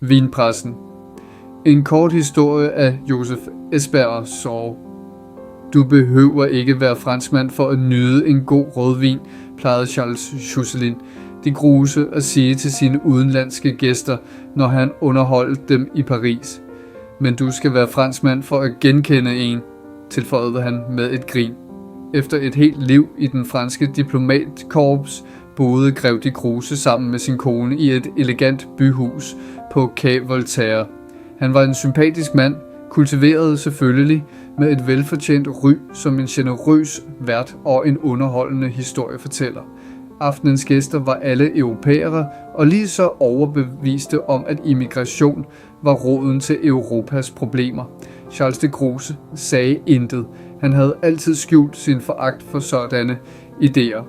Vinpressen. En kort historie af Joseph Espargaro. Du behøver ikke være franskmand for at nyde en god rødvin, plejede Charles Juslin de Grosse at sige til sine udenlandske gæster, når han underholdt dem i Paris. Men du skal være franskmand for at genkende en, tilføjede han med et grin. Efter et helt liv i den franske diplomatkorps boede grev de Grosse sammen med sin kone i et elegant byhus på Quai Voltaire. Han var en sympatisk mand, kultiveret selvfølgelig, med et velfortjent ry som en generøs vært og en underholdende historiefortæller. Aftenens gæster var alle europæere og lige så overbeviste om, at immigration var roden til Europas problemer. Charles de Grosse sagde intet. Han havde altid skjult sin foragt for sådanne idéer.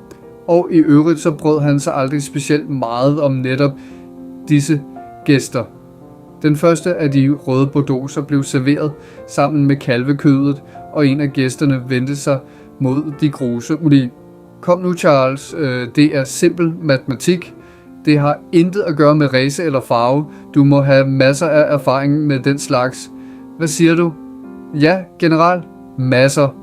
Og i øvrigt så brød han sig aldrig specielt meget om netop disse gæster. Den første af de røde bordeauxer blev serveret sammen med kalvekødet, og en af gæsterne vendte sig mod de Grosse. Kom nu Charles, det er simpel matematik. Det har intet at gøre med race eller farve. Du må have masser af erfaring med den slags. Hvad siger du? Ja, general. Masser.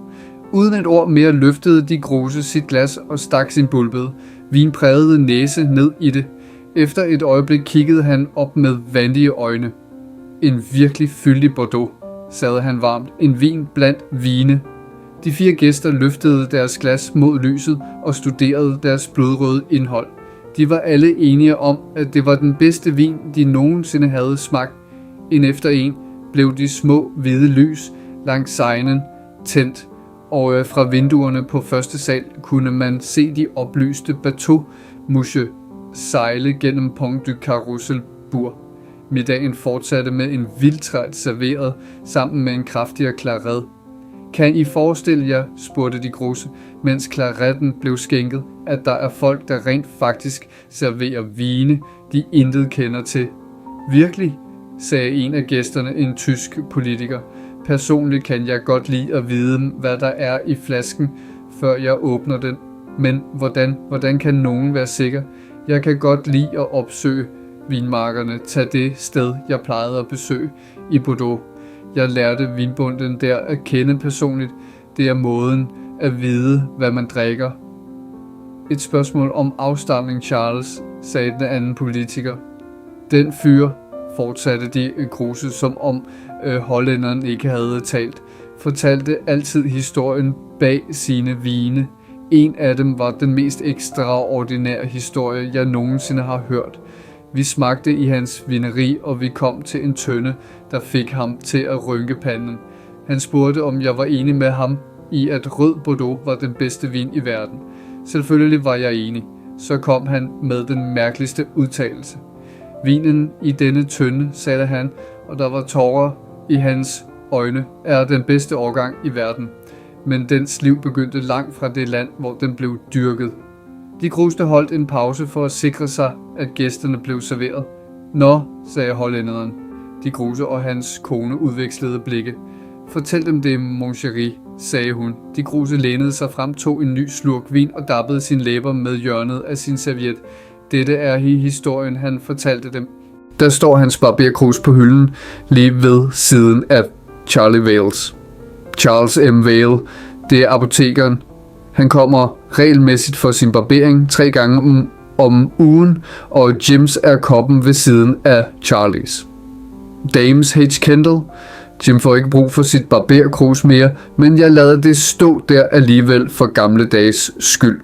Uden et ord mere løftede de Grosse sit glas og stak sin bulbede, vinprægede næse ned i det. Efter et øjeblik kiggede han op med vandige øjne. En virkelig fyldig Bordeaux, sagde han varmt. En vin blandt vine. De 4 gæster løftede deres glas mod lyset og studerede deres blodrøde indhold. De var alle enige om, at det var den bedste vin, de nogensinde havde smagt. En efter en blev de små hvide lys langs sejnen tændt, og fra vinduerne på første sal kunne man se de oplyste bateau-mouche sejle gennem Pont du Carrousel-bur. Middagen fortsatte med en vildtræt serveret sammen med en kraftigere claret. Kan I forestille jer, spurgte de Grosse, mens claretten blev skænket, at der er folk, der rent faktisk serverer vine, de intet kender til? Virkelig, sagde en af gæsterne, en tysk politiker. Personligt kan jeg godt lide at vide, hvad der er i flasken, før jeg åbner den. Men hvordan kan nogen være sikker? Jeg kan godt lide at opsøge vinmarkerne, tage det sted, jeg plejede at besøge i Bordeaux. Jeg lærte vinbunden der at kende personligt. Det er måden at vide, hvad man drikker. Et spørgsmål om afstamning, Charles, sagde den anden politiker. Den fyr, fortsatte de Grosse, som om hollænderen ikke havde talt, fortalte altid historien bag sine vine. En af dem var den mest ekstraordinære historie, jeg nogensinde har hørt. Vi smagte i hans vineri, og vi kom til en tønde, der fik ham til at rynke panden. Han spurgte, om jeg var enig med ham i, at rød Bordeaux var den bedste vin i verden. Selvfølgelig var jeg enig. Så kom han med den mærkeligste udtalelse. Vinen i denne tønde, sagde han, og der var tårer i hans øjne, er den bedste årgang i verden. Men dens liv begyndte langt fra det land, hvor den blev dyrket. De Grosse holdt en pause for at sikre sig, at gæsterne blev serveret. Nå, sagde hollænderen. De Grosse og hans kone udvekslede blikke. Fortæl dem det, mon chéri, sagde hun. De Grosse lænede sig frem, tog en ny slurk vin og dappede sine læber med hjørnet af sin serviet. Dette er historien, han fortalte dem. Der står hans barberkrus på hylden, lige ved siden af Charlie Wales. Charles M. Vale, det er apotekeren. Han kommer regelmæssigt for sin barbering 3 gange om ugen, og Jims er koppen ved siden af Charlies. Dames H. Kendall. Jim får ikke brug for sit barberkrus mere, men jeg lader det stå der alligevel for gamle dages skyld.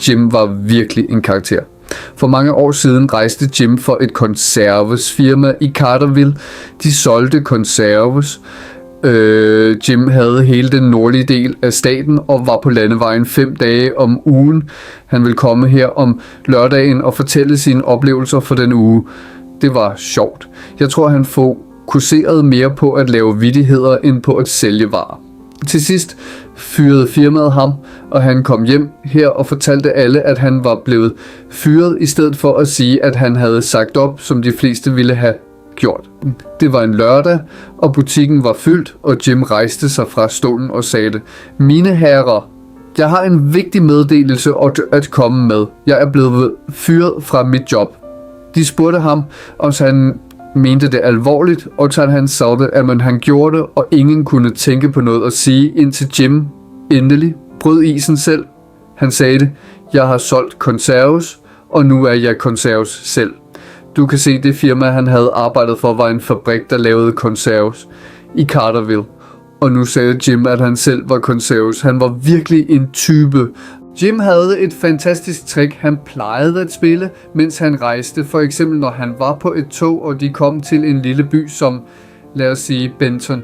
Jim var virkelig en karakter. For mange år siden rejste Jim for et konservesfirma i Carterville. De solgte konserves. Jim havde hele den nordlige del af staten og var på landevejen 5 dage om ugen. Han ville komme her om lørdagen og fortælle sine oplevelser for den uge. Det var sjovt. Jeg tror, han fokuserede mere på at lave vittigheder end på at sælge varer. Til sidst fyrede firmaet ham, og han kom hjem her og fortalte alle, at han var blevet fyret, i stedet for at sige, at han havde sagt op, som de fleste ville have gjort. Det var en lørdag, og butikken var fyldt, og Jim rejste sig fra stolen og sagde: Mine herrer, jeg har en vigtig meddelelse at komme med. Jeg er blevet fyret fra mit job. De spurgte ham, mente det alvorligt, og han sagde det, at han gjorde det, og ingen kunne tænke på noget at sige, indtil Jim endelig brød isen selv. Han sagde det: "Jeg har solgt konserves, og nu er jeg konserves selv." Du kan se, det firma, han havde arbejdet for, var en fabrik, der lavede konserves i Carterville. Og nu sagde Jim, at han selv var konserves. Han var virkelig en type. Jim havde et fantastisk trick, han plejede at spille, mens han rejste. For eksempel når han var på et tog, og de kom til en lille by som, lad os sige, Benton.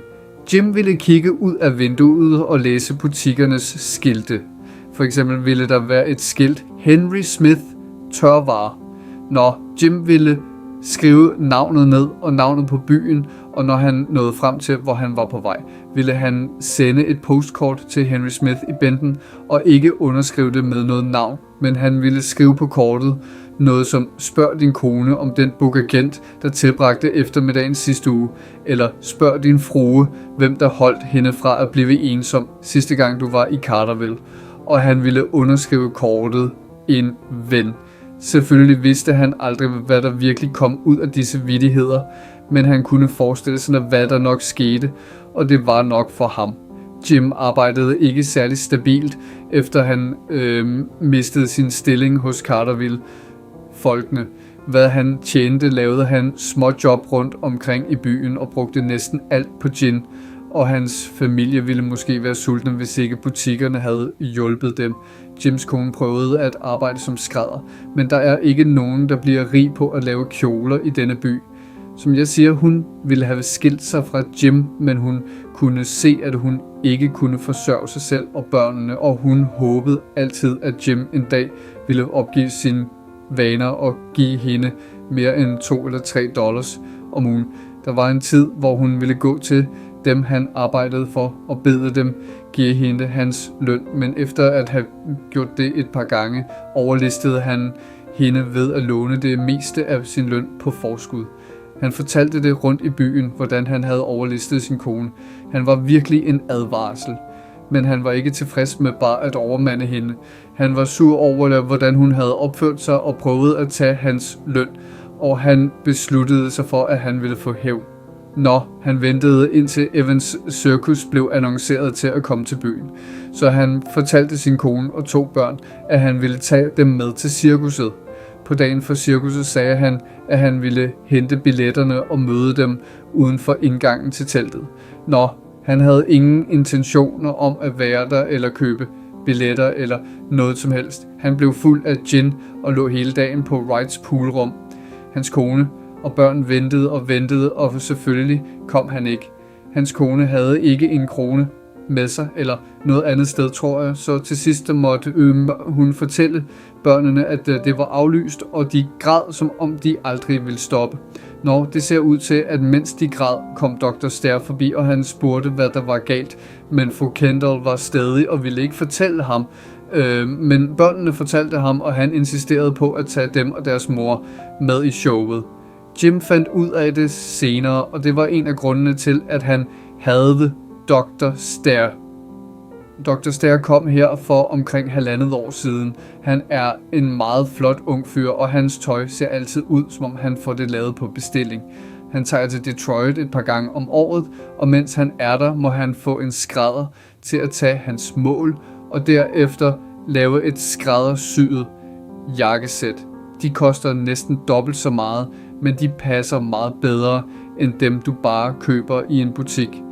Jim ville kigge ud af vinduet og læse butikkernes skilte. For eksempel ville der være et skilt: Henry Smith tørvarer. Når Jim ville skrive navnet ned og navnet på byen, og når han nåede frem til, hvor han var på vej, ville han sende et postkort til Henry Smith i Benton og ikke underskrive det med noget navn, men han ville skrive på kortet noget som: "Spørg din kone om den bukagent, der tilbragte eftermiddagen sidste uge", eller "Spørg din frue, hvem der holdt hende fra at blive ensom sidste gang du var i Carterville." Og han ville underskrive kortet "En ven". Selvfølgelig vidste han aldrig, hvad der virkelig kom ud af disse vittigheder, men han kunne forestille sig, hvad der nok skete, og det var nok for ham. Jim arbejdede ikke særlig stabilt, efter han mistede sin stilling hos Carterville-folkene. Hvad han tjente, lavede han småjob rundt omkring i byen og brugte næsten alt på gin, og hans familie ville måske være sultne, hvis ikke butikkerne havde hjulpet dem. Jims kone prøvede at arbejde som skrædder, men der er ikke nogen, der bliver rig på at lave kjoler i denne by. Som jeg siger, hun ville have skilt sig fra Jim, men hun kunne se, at hun ikke kunne forsørge sig selv og børnene, og hun håbede altid, at Jim en dag ville opgive sine vaner og give hende mere end $2 eller $3 om ugen. Der var en tid, hvor hun ville gå til dem, han arbejdede for, og bede dem give hende hans løn, men efter at have gjort det et par gange, overlistede han hende ved at låne det meste af sin løn på forskud. Han fortalte det rundt i byen, hvordan han havde overlistet sin kone. Han var virkelig en advarsel, men han var ikke tilfreds med bare at overmande hende. Han var sur over, hvordan hun havde opført sig og prøvede at tage hans løn, og han besluttede sig for, at han ville få hævn. Han ventede indtil Evans Circus blev annonceret til at komme til byen. Så han fortalte sin kone og 2 børn, at han ville tage dem med til cirkuset. På dagen for cirkuset sagde han, at han ville hente billetterne og møde dem uden for indgangen til teltet. Han havde ingen intentioner om at være der eller købe billetter eller noget som helst. Han blev fuld af gin og lå hele dagen på Wrights poolrum. Hans kone og børn ventede, og selvfølgelig kom han ikke. Hans kone havde ikke en krone med sig, eller noget andet sted, tror jeg, så til sidst måtte hun fortælle børnene, at det var aflyst, og de græd, som om de aldrig ville stoppe. Det ser ud til, at mens de græd, kom Dr. Stair forbi, og han spurgte, hvad der var galt, men fru Kendall var stædig og ville ikke fortælle ham. Men børnene fortalte ham, og han insisterede på at tage dem og deres mor med i showet. Jim fandt ud af det senere, og det var en af grundene til, at han havde Dr. Stair. Dr. Stair kom her for omkring 1,5 år siden. Han er en meget flot ung fyr, og hans tøj ser altid ud, som om han får det lavet på bestilling. Han tager til Detroit et par gange om året, og mens han er der, må han få en skrædder til at tage hans mål, og derefter lave et skræddersyet jakkesæt. De koster næsten dobbelt så meget, men de passer meget bedre end dem, du bare køber i en butik.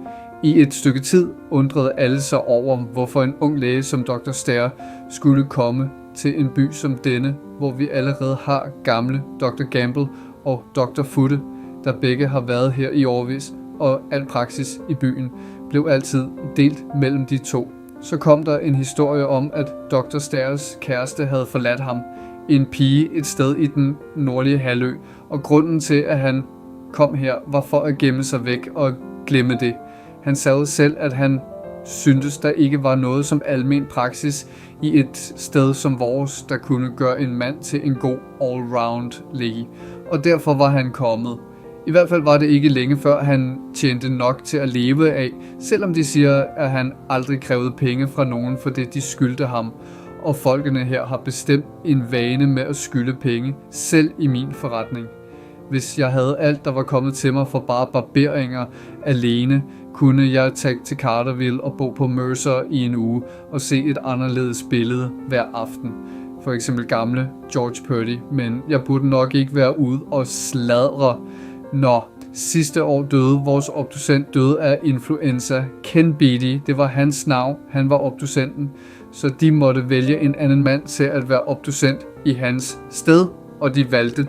I et stykke tid undrede alle sig over, hvorfor en ung læge som Dr. Stair skulle komme til en by som denne, hvor vi allerede har gamle Dr. Gamble og Dr. Foote, der begge har været her i årevis, og al praksis i byen blev altid delt mellem de to. Så kom der en historie om, at Dr. Stairs kæreste havde forladt ham, en pige et sted i den nordlige halvø, og grunden til, at han kom her, var for at gemme sig væk og glemme det. Han sagde selv, at han syntes, der ikke var noget som almen praksis i et sted som vores, der kunne gøre en mand til en god all-round læge, og derfor var han kommet. I hvert fald var det ikke længe før han tjente nok til at leve af, selvom de siger, at han aldrig krævede penge fra nogen for det, de skyldte ham. Og folkene her har bestemt en vane med at skylde penge, selv i min forretning. Hvis jeg havde alt, der var kommet til mig for bare barberinger alene, kunne jeg tage til Carterville og bo på Mercer i en uge og se et anderledes billede hver aften. For eksempel gamle George Purdy, men jeg burde nok ikke være ude og sladre. Sidste år døde vores obducent af influenza. Ken Beatty, det var hans navn, han var obducenten, så de måtte vælge en anden mand til at være obducent i hans sted, og de valgte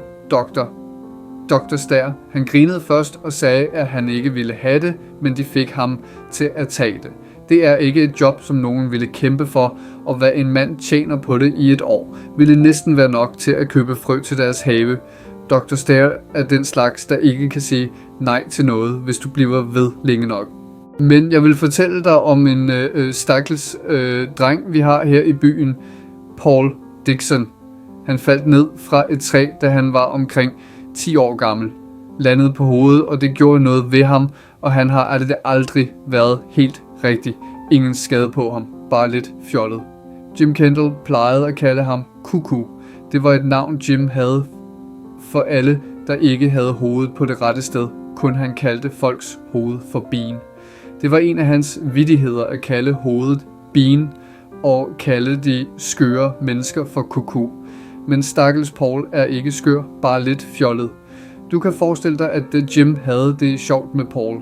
Dr. Stair. Han grinede først og sagde, at han ikke ville have det, men de fik ham til at tage det. Det er ikke et job, som nogen ville kæmpe for, og hvad en mand tjener på det i et år, ville næsten være nok til at købe frø til deres have. Dr. Stair er den slags, der ikke kan sige nej til noget, hvis du bliver ved længe nok. Men jeg vil fortælle dig om en stakkels dreng, vi har her i byen, Paul Dixon. Han faldt ned fra et træ, da han var omkring 10 år gammel. Landede på hovedet, og det gjorde noget ved ham, og han har aldrig været helt rigtig. Ingen skade på ham, bare lidt fjollet. Jim Kendall plejede at kalde ham Kuku. Det var et navn, Jim havde for alle, der ikke havde hovedet på det rette sted. Kun han kaldte folks hoved for Bean. Det var en af hans vittigheder at kalde hovedet Bean og kalde de skøre mennesker for Kuku. Men stakkels Paul er ikke skør, bare lidt fjollet. Du kan forestille dig, at Jim havde det sjovt med Paul.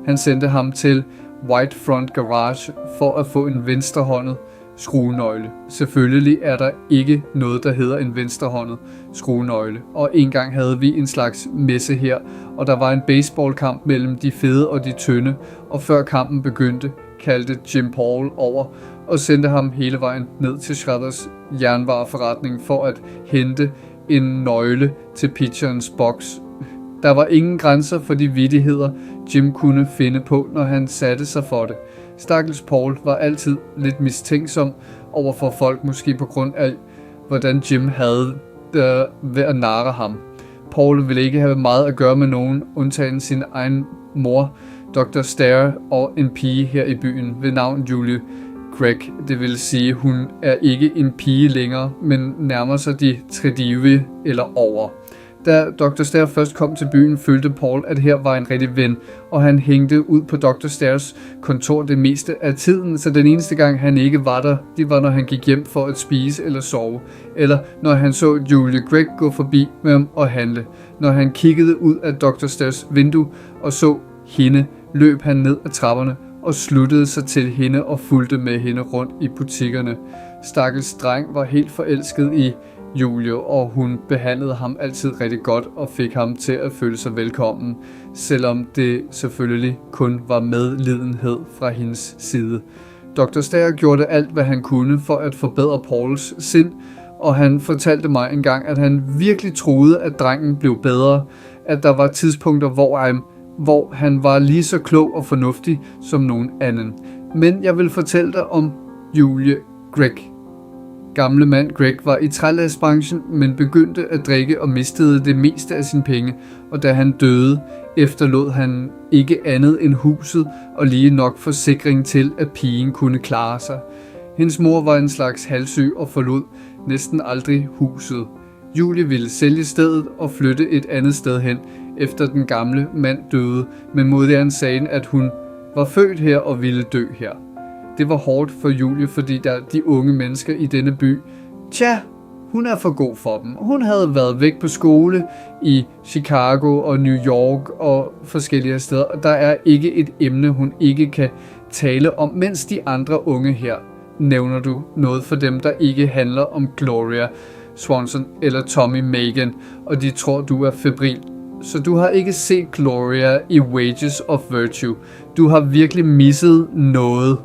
Han sendte ham til White Front Garage for at få en venstrehåndet skruenøgle. Selvfølgelig er der ikke noget, der hedder en venstrehåndet skruenøgle. Og engang havde vi en slags messe her, og der var en baseballkamp mellem de fede og de tynde, og før kampen begyndte, kaldte Jim Paul over og sendte ham hele vejen ned til Schroeders jernvareforretning for at hente en nøgle til pitcherens boks. Der var ingen grænser for de vittigheder, Jim kunne finde på, når han satte sig for det. Stakkels Paul var altid lidt mistænksom over for folk, måske på grund af, hvordan Jim havde det ved at narre ham. Paul ville ikke have meget at gøre med nogen, undtagen sin egen mor, Dr. Stair, og en pige her i byen ved navn Julie Gregg. Det vil sige, hun er ikke en pige længere, men nærmer sig de 30 eller over. Da Dr. Stair først kom til byen, følte Paul, at her var en rigtig ven, og han hængte ud på Dr. Stairs kontor det meste af tiden, så den eneste gang han ikke var der, det var når han gik hjem for at spise eller sove, eller når han så Julie Gregg gå forbi med ham og handle. Når han kiggede ud af Dr. Stairs vindue og så hende, løb han ned ad trapperne og sluttede sig til hende og fulgte med hende rundt i butikkerne. Stakkels dreng var helt forelsket i Julie, og hun behandlede ham altid rigtig godt og fik ham til at føle sig velkommen, selvom det selvfølgelig kun var medlidenhed fra hendes side. Dr. Stair gjorde alt, hvad han kunne for at forbedre Pauls sind, og han fortalte mig engang, at han virkelig troede, at drengen blev bedre, at der var tidspunkter, hvor han var lige så klog og fornuftig som nogen anden. Men jeg vil fortælle dig om Julie Gregg. Gamle mand Gregg var i trælagsbranchen, men begyndte at drikke og mistede det meste af sine penge, og da han døde, efterlod han ikke andet end huset og lige nok forsikring til, at pigen kunne klare sig. Hendes mor var en slags halvsyg og forlod næsten aldrig huset. Julie ville sælge stedet og flytte et andet sted hen, efter den gamle mand døde, men moderen sagde, at hun var født her og ville dø her. Det var hårdt for Julie, fordi der de unge mennesker i denne by, hun er for god for dem. Hun havde været væk på skole i Chicago og New York og forskellige steder, og der er ikke et emne, hun ikke kan tale om, mens de andre unge her nævner du noget for dem, der ikke handler om Gloria Swanson eller Tommy Megan, og de tror, du er febril. Så du har ikke set Gloria i Wages of Virtue. Du har virkelig misset noget.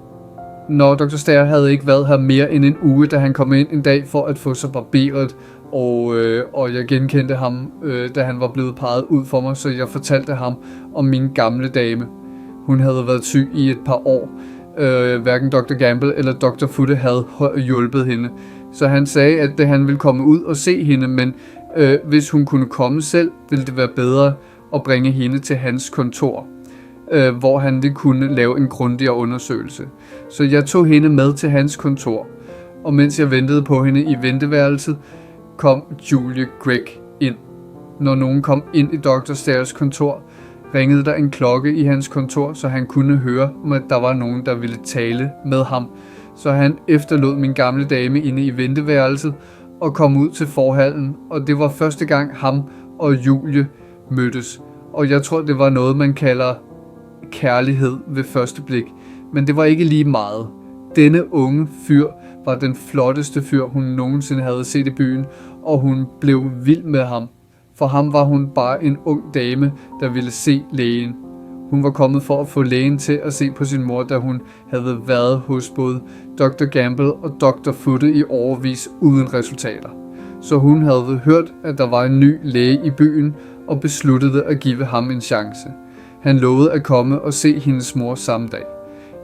Når Dr. Stair havde ikke været her mere end en uge, da han kom ind en dag for at få sig barberet, og jeg genkendte ham, da han var blevet peget ud for mig, så jeg fortalte ham om min gamle dame. Hun havde været syg i et par år. Hverken Dr. Gamble eller Dr. Futte havde hjulpet hende. Så han sagde, at han ville komme ud og se hende, men hvis hun kunne komme selv, ville det være bedre at bringe hende til hans kontor, hvor han ville kunne lave en grundigere undersøgelse. Så jeg tog hende med til hans kontor, og mens jeg ventede på hende i venteværelset, kom Julie Gregg ind. Når nogen kom ind i Dr. Stairs kontor, ringede der en klokke i hans kontor, så han kunne høre, at der var nogen, der ville tale med ham. Så han efterlod min gamle dame inde i venteværelset og kom ud til forhallen, og det var første gang ham og Julie mødtes. Og jeg tror, det var noget, man kalder kærlighed ved første blik. Men det var ikke lige meget. Denne unge fyr var den flotteste fyr, hun nogensinde havde set i byen, og hun blev vild med ham. For ham var hun bare en ung dame, der ville se lægen. Hun var kommet for at få lægen til at se på sin mor, da hun havde været hos både Dr. Gamble og Dr. Foote i årevis uden resultater. Så hun havde hørt, at der var en ny læge i byen, og besluttede at give ham en chance. Han lovede at komme og se hendes mor samme dag.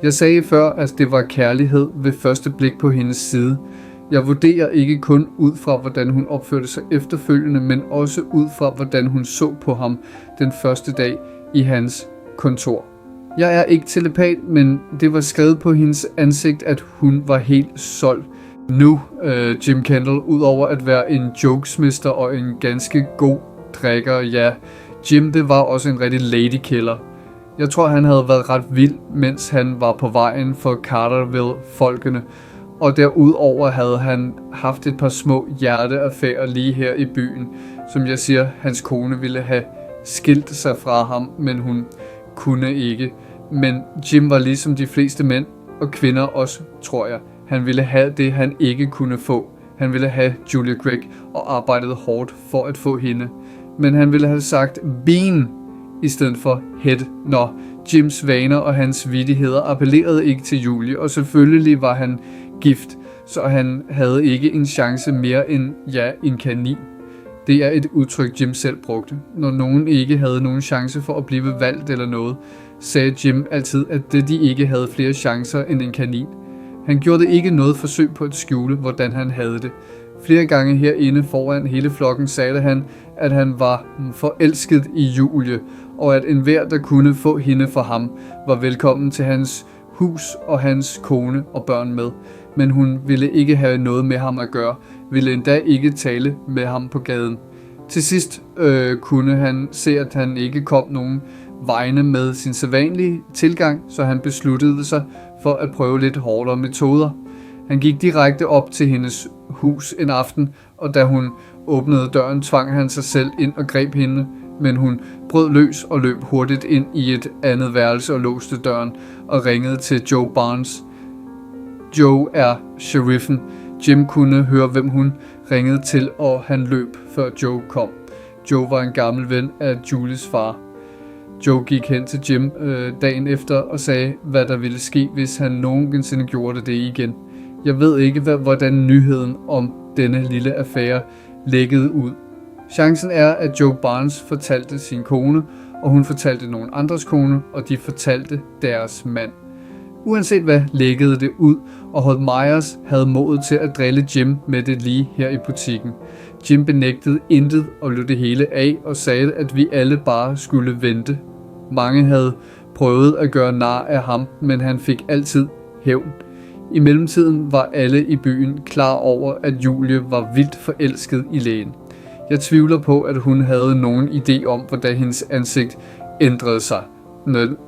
Jeg sagde før, at det var kærlighed ved første blik på hendes side. Jeg vurderer ikke kun ud fra, hvordan hun opførte sig efterfølgende, men også ud fra, hvordan hun så på ham den første dag i hans kontor. Jeg er ikke telepat, men det var skrevet på hendes ansigt, at hun var helt solgt. Nu, Jim Kendall, udover at være en jokesmester og en ganske god drikker, ja, Jim det var også en rigtig ladykiller. Jeg tror, han havde været ret vild, mens han var på vejen for Carterville-folkene, og derudover havde han haft et par små hjerteaffærer lige her i byen. Som jeg siger, hans kone ville have skilt sig fra ham, men hun kunne ikke. Men Jim var ligesom de fleste mænd og kvinder også, tror jeg. Han ville have det, han ikke kunne få. Han ville have Julia Gregg og arbejdede hårdt for at få hende. Men han ville have sagt bean i stedet for head, når Jims vaner og hans vittigheder appellerede ikke til Julie, og selvfølgelig var han gift, så han havde ikke en chance mere end, ja, en kanin. Det er et udtryk, Jim selv brugte. Når nogen ikke havde nogen chance for at blive valgt eller noget, sagde Jim altid, at de ikke havde flere chancer end en kanin. Han gjorde ikke noget forsøg på at skjule, hvordan han havde det. Flere gange herinde foran hele flokken sagde han, at han var forelsket i Julie, og at enhver, der kunne få hende for ham, var velkommen til hans hus og hans kone og børn med. Men hun ville ikke have noget med ham at gøre, ville endda ikke tale med ham på gaden. Til sidst kunne han se, at han ikke kom nogen vegne med sin sædvanlige tilgang, så han besluttede sig for at prøve lidt hårdere metoder. Han gik direkte op til hendes hus en aften, og da hun åbnede døren, tvang han sig selv ind og greb hende, men hun brød løs og løb hurtigt ind i et andet værelse og låste døren og ringede til Joe Barnes. Joe er sheriffen. Jim kunne høre, hvem hun ringede til, og han løb, før Joe kom. Joe var en gammel ven af Julies far. Joe gik hen til Jim dagen efter og sagde, hvad der ville ske, hvis han nogensinde gjorde det igen. Jeg ved ikke, hvordan nyheden om denne lille affære lækkede ud. Chancen er, at Joe Barnes fortalte sin kone, og hun fortalte nogen andres kone, og de fortalte deres mand. Uanset hvad, lækkede det ud, og Holt Myers havde modet til at drille Jim med det lige her i butikken. Jim benægtede intet og lod det hele af og sagde, at vi alle bare skulle vente. Mange havde prøvet at gøre nar af ham, men han fik altid hævn. I mellemtiden var alle i byen klar over, at Julie var vildt forelsket i lægen. Jeg tvivler på, at hun havde nogen idé om, hvordan hendes ansigt ændrede sig,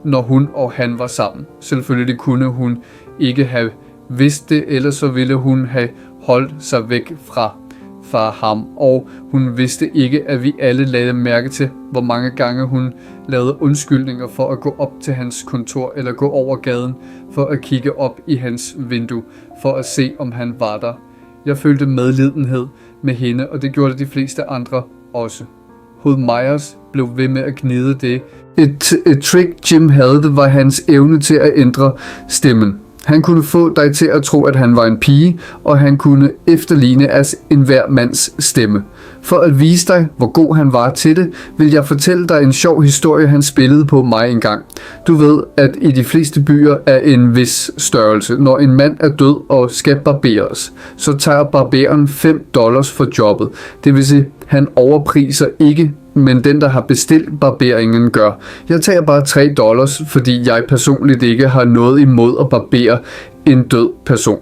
når hun og han var sammen. Selvfølgelig kunne hun ikke have vidst det, ellers så ville hun have holdt sig væk fra ham, og hun vidste ikke, at vi alle lagde mærke til, hvor mange gange hun lavede undskyldninger for at gå op til hans kontor eller gå over gaden for at kigge op i hans vindue for at se, om han var der. Jeg følte medlidenhed med hende, og det gjorde de fleste andre også. Holt Myers blev ved med at gnide det. Et trick Jim havde, det var hans evne til at ændre stemmen. Han kunne få dig til at tro, at han var en pige, og han kunne efterligne enhver mands stemme. For at vise dig, hvor god han var til det, vil jeg fortælle dig en sjov historie, han spillede på mig engang. Du ved, at i de fleste byer er en vis størrelse. Når en mand er død og skal barberes, så tager barberen $5 for jobbet. Det vil sige, han overpriser ikke, men den, der har bestilt barberingen, gør. Jeg tager bare $3, fordi jeg personligt ikke har noget imod at barbere en død person.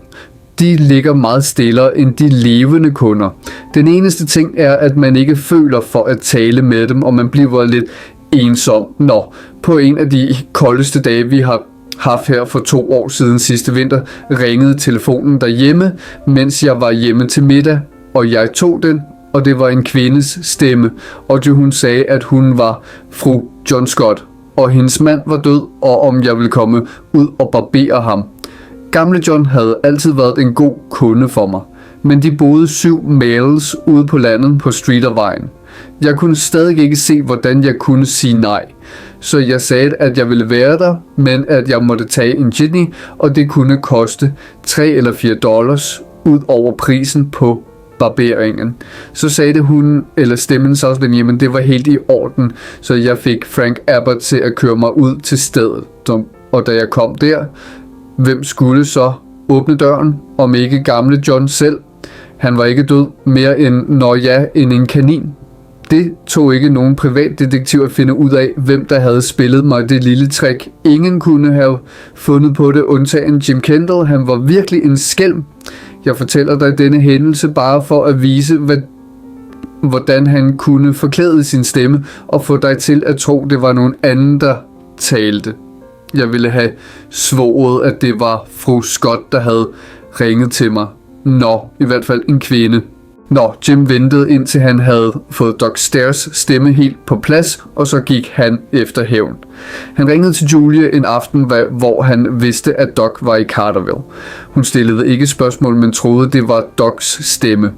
de ligger meget stillere end de levende kunder. Den eneste ting er, at man ikke føler for at tale med dem, og man bliver lidt ensom. På en af de koldeste dage, vi har haft her for 2 år siden sidste vinter, ringede telefonen derhjemme, mens jeg var hjemme til middag, og jeg tog den, og det var en kvindes stemme, og hun sagde, at hun var fru John Scott, og hendes mand var død, og om jeg ville komme ud og barbere ham. Gamle John havde altid været en god kunde for mig, men de boede 7 miles ude på landet på Streetervejen. Jeg kunne stadig ikke se, hvordan jeg kunne sige nej, så jeg sagde, at jeg ville være der, men at jeg måtte tage en jitney, og det kunne koste $3 eller $4 ud over prisen på barberingen. Så sagde hun, eller stemmen så også, jamen det var helt i orden, så jeg fik Frank Abbott til at køre mig ud til stedet. Og da jeg kom der, hvem skulle så åbne døren, om ikke gamle John selv? Han var ikke død mere end en kanin. Det tog ikke nogen privatdetektiv at finde ud af, hvem der havde spillet mig det lille trick. Ingen kunne have fundet på det, undtagen Jim Kendall. Han var virkelig en skælm. Jeg fortæller dig denne hændelse bare for at vise, hvordan han kunne forklæde sin stemme og få dig til at tro, det var nogen anden, der talte. Jeg ville have svoret, at det var fru Scott, der havde ringet til mig. I hvert fald en kvinde. Jim ventede indtil han havde fået Doc Stairs stemme helt på plads, og så gik han efter hævn. Han ringede til Julie en aften, hvor han vidste, at Doc var i Carterville. Hun stillede ikke spørgsmål, men troede, det var Docs stemme.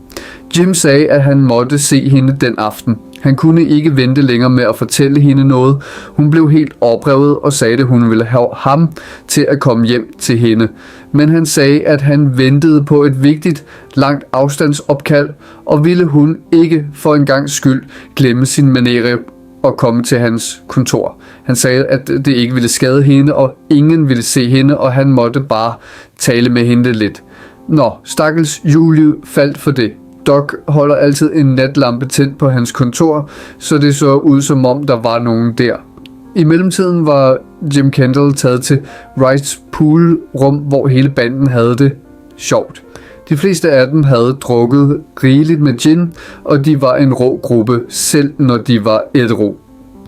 Jim sagde, at han måtte se hende den aften. Han kunne ikke vente længere med at fortælle hende noget. Hun blev helt oprevet og sagde, at hun ville have ham til at komme hjem til hende. Men han sagde, at han ventede på et vigtigt, langt afstandsopkald, og ville hun ikke for en gangs skyld glemme sin manere og komme til hans kontor. Han sagde, at det ikke ville skade hende, og ingen ville se hende, og han måtte bare tale med hende lidt. Stakkels Julie faldt for det. Doc holder altid en natlampe tændt på hans kontor, så det så ud som om der var nogen der. I mellemtiden var Jim Kendall taget til Wrights poolrum, hvor hele banden havde det sjovt. De fleste af dem havde drukket rigeligt med gin, og de var en rå gruppe, selv når de var ædru.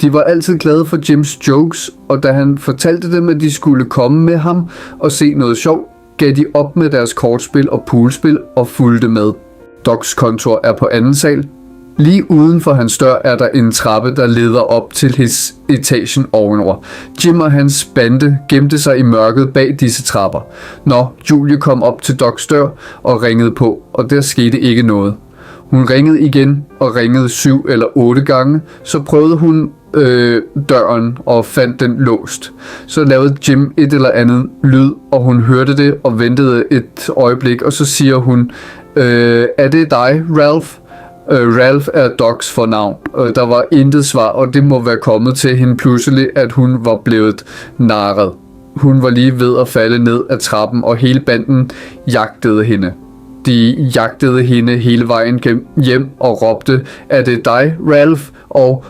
De var altid glade for Jims jokes, og da han fortalte dem, at de skulle komme med ham og se noget sjovt, gav de op med deres kortspil og poolspil og fulgte med. Docs kontor er på anden sal. Lige uden for hans dør er der en trappe, der leder op til hans etagen ovenover. Jim og hans bande gemte sig i mørket bag disse trapper. Julie kom op til Docs dør og ringede på, og der skete ikke noget. Hun ringede igen og ringede 7 eller 8 gange, så prøvede hun døren og fandt den låst. Så lavede Jim et eller andet lyd, og hun hørte det og ventede et øjeblik, og så siger hun, er det dig, Ralph? Ralph er Docs fornavn. Der var intet svar, og det må være kommet til hende pludselig, at hun var blevet narret. Hun var lige ved at falde ned ad trappen, og hele banden jagtede hende. De jagtede hende hele vejen hjem og råbte, er det dig, Ralph? Og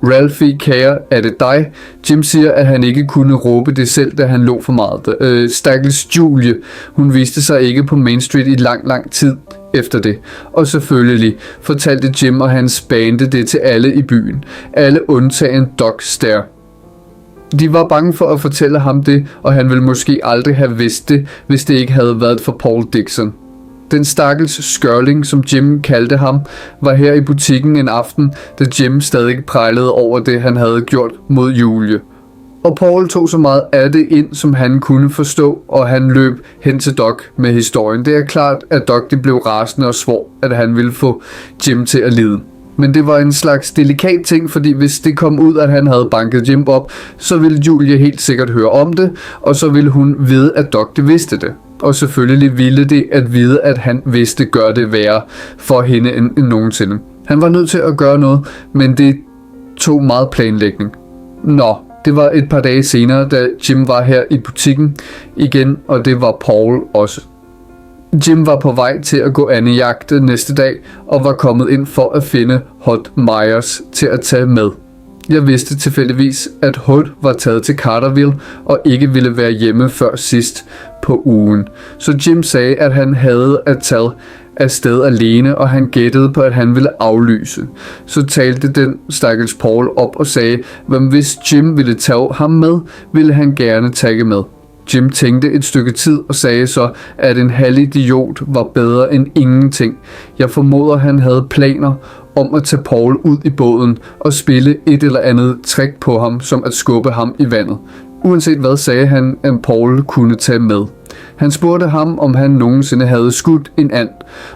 Ralphie, kære, er det dig? Jim siger, at han ikke kunne råbe det selv, da han lå for meget. Stakkels Julie. Hun viste sig ikke på Main Street i lang tid efter det. Og selvfølgelig fortalte Jim og hans bande det til alle i byen. Alle undtagen Doc Stair. De var bange for at fortælle ham det, og han ville måske aldrig have vidst det, hvis det ikke havde været for Paul Dixon. Den stakkels skørling, som Jim kaldte ham, var her i butikken en aften, da Jim stadig prejlede over det, han havde gjort mod Julie. Og Paul tog så meget af det ind, som han kunne forstå, og han løb hen til Doc med historien. Det er klart, at Doc blev rasende og svor, at han ville få Jim til at lide. Men det var en slags delikat ting, fordi hvis det kom ud, at han havde banket Jim op, så ville Julie helt sikkert høre om det, og så ville hun vide, at Doc vidste det. Og selvfølgelig ville det at vide, at han vidste, gør det værre for hende end nogensinde. Han var nødt til at gøre noget, men det tog meget planlægning. Det var et par dage senere, da Jim var her i butikken igen, og det var Paul også. Jim var på vej til at gå andejagt næste dag, og var kommet ind for at finde Hot Myers til at tage med. Jeg vidste tilfældigvis, at Hood var taget til Carterville og ikke ville være hjemme før sidst på ugen. Så Jim sagde, at han havde at tage afsted alene, og han gættede på, at han ville aflyse. Så talte den stakkels Paul op og sagde, at hvis Jim ville tage ham med, ville han gerne tage med. Jim tænkte et stykke tid og sagde så, at en halvidiot var bedre end ingenting. Jeg formoder, han havde planer om at tage Paul ud i båden og spille et eller andet trick på ham, som at skubbe ham i vandet. Uanset hvad, sagde han, at Paul kunne tage med. Han spurgte ham, om han nogensinde havde skudt en and,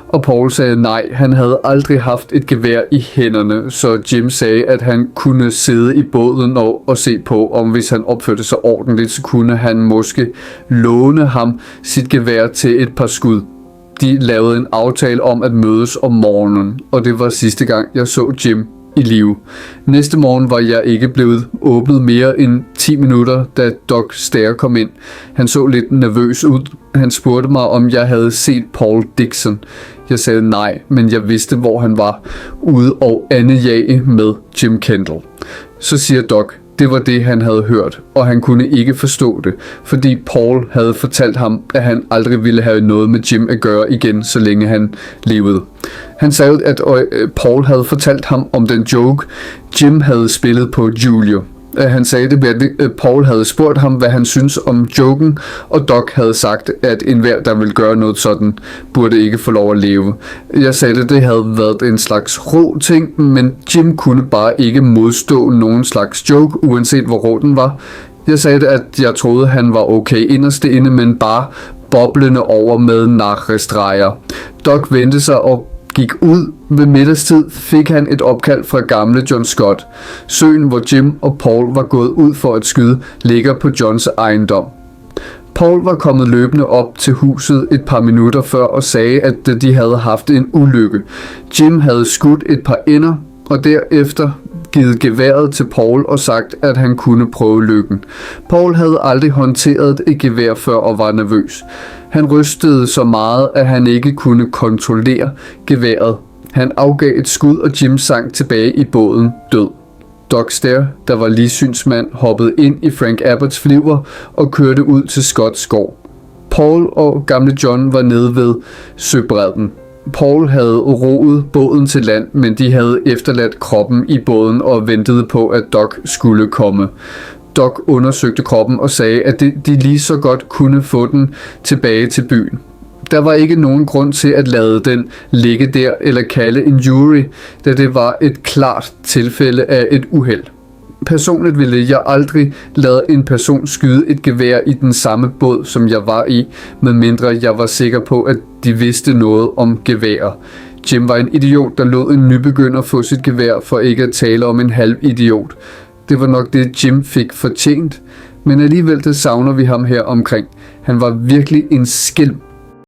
og Paul sagde nej, han havde aldrig haft et gevær i hænderne, så Jim sagde, at han kunne sidde i båden og se på, om hvis han opførte sig ordentligt, så kunne han måske låne ham sit gevær til et par skud. De lavede en aftale om at mødes om morgenen, og det var sidste gang, jeg så Jim i live. Næste morgen var jeg ikke blevet åbnet mere end 10 minutter, da Doc Stair kom ind. Han så lidt nervøs ud. Han spurgte mig, om jeg havde set Paul Dixon. Jeg sagde nej, men jeg vidste, hvor han var, ude og andejage med Jim Kendall. Så siger Doc, det var det, han havde hørt, og han kunne ikke forstå det, fordi Paul havde fortalt ham, at han aldrig ville have noget med Jim at gøre igen, så længe han levede. Han sagde, at Paul havde fortalt ham om den joke, Jim havde spillet på Julio. Han sagde det ved, at Paul havde spurgt ham, hvad han synes om joken, og Doc havde sagt, at enhver, der ville gøre noget sådan, burde ikke få lov at leve. Jeg sagde, at det havde været en slags rå ting, men Jim kunne bare ikke modstå nogen slags joke, uanset hvor rå den var. Jeg sagde, at jeg troede, han var okay inderst inde, men bare boblende over med narrestreger. Doc vendte sig og gik ud. Ved middagstid fik han et opkald fra gamle John Scott. Søen, hvor Jim og Paul var gået ud for at skyde, ligger på Johns ejendom. Paul var kommet løbende op til huset et par minutter før og sagde, at de havde haft en ulykke. Jim havde skudt et par ender og derefter givet geværet til Paul og sagt, at han kunne prøve lykken. Paul havde aldrig håndteret et gevær før og var nervøs. Han rystede så meget, at han ikke kunne kontrollere geværet. Han afgav et skud, og Jim sank tilbage i båden død. Doc Stair, der var ligsynsmand, hoppede ind i Frank Abbots flyver og kørte ud til Scotts gård. Paul og gamle John var nede ved søbredden. Paul havde roet båden til land, men de havde efterladt kroppen i båden og ventede på, at Doc skulle komme. Doc undersøgte kroppen og sagde, at de lige så godt kunne få den tilbage til byen. Der var ikke nogen grund til at lade den ligge der eller kalde en jury, da det var et klart tilfælde af et uheld. Personligt ville jeg aldrig lade en person skyde et gevær i den samme båd, som jeg var i, medmindre jeg var sikker på, at de vidste noget om geværer. Jim var en idiot, der lod en nybegynder få sit gevær, for ikke at tale om en halv idiot. Det var nok det, Jim fik fortjent, men alligevel det savner vi ham her omkring. Han var virkelig en skælm